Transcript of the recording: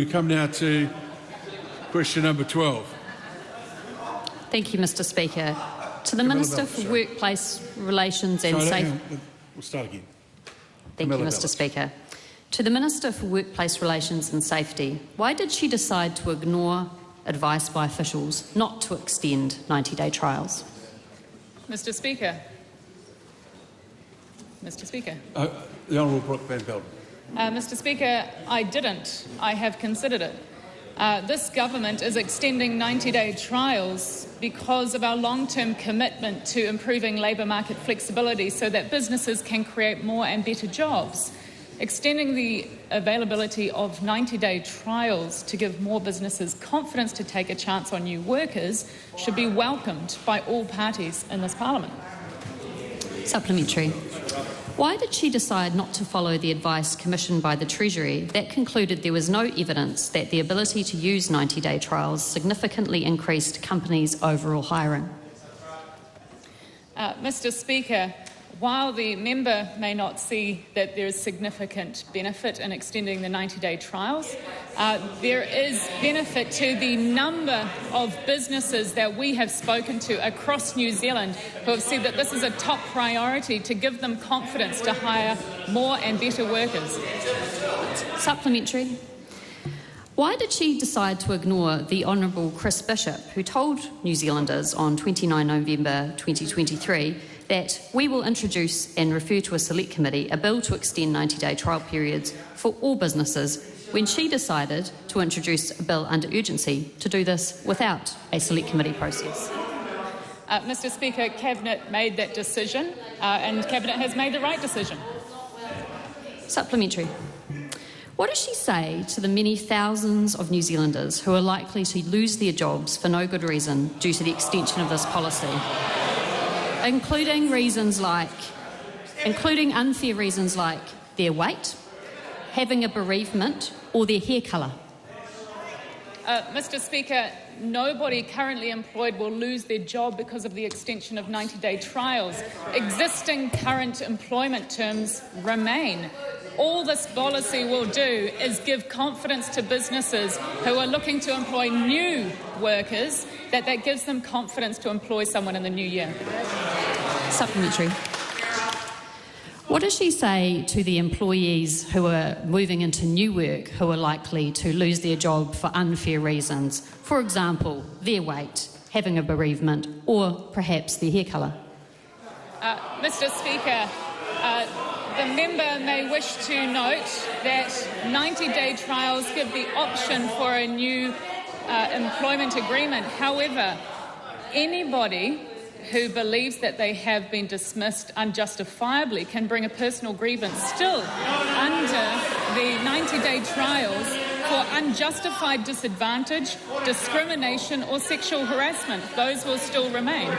We come now to question number 12. Thank you, Mr. Speaker. To the Minister for Workplace Relations and Safety. We'll start again. Thank you, Mr. Speaker. To the Minister for Workplace Relations and Safety, why did she decide to ignore advice by officials not to extend 90-day trials? Mr. Speaker. Mr. Speaker. The Honourable Brooke Van Velden. Mr. Speaker, I didn't. I have considered it. This government is extending 90-day trials because of our long-term commitment to improving labour market flexibility so that businesses can create more and better jobs. Extending the availability of 90-day trials to give more businesses confidence to take a chance on new workers should be welcomed by all parties in this Parliament. Supplementary. Why did she decide not to follow the advice commissioned by the Treasury that concluded there was no evidence that the ability to use 90-day trials significantly increased companies' overall hiring? Mr. Speaker, while the member may not see that there is significant benefit in extending the 90-day trials, there is benefit to the number of businesses that we have spoken to across New Zealand who have said that this is a top priority to give them confidence to hire more and better workers. Supplementary. Why did she decide to ignore the Honourable Chris Bishop, who told New Zealanders on 29 November 2023 that we will introduce and refer to a select committee a bill to extend 90-day trial periods for all businesses, when she decided to introduce a bill under urgency to do this without a select committee process? Mr. Speaker, Cabinet made that decision and Cabinet has made the right decision. Supplementary. What does she say to the many thousands of New Zealanders who are likely to lose their jobs for no good reason due to the extension of this policy, including unfair reasons like their weight, having a bereavement, or their hair colour? Mr. Speaker, nobody currently employed will lose their job because of the extension of 90-day trials. Existing current employment terms remain. All this policy will do is give confidence to businesses who are looking to employ new workers that gives them confidence to employ someone in the new year. Supplementary. What does she say to the employees who are moving into new work who are likely to lose their job for unfair reasons? For example, their weight, having a bereavement, or perhaps their hair colour? Mr. Speaker, the member may wish to note that 90-day trials give the option for a new employment agreement. However, anybody who believes that they have been dismissed unjustifiably can bring a personal grievance still under the 90-day trials for unjustified disadvantage, discrimination or sexual harassment. Those will still remain.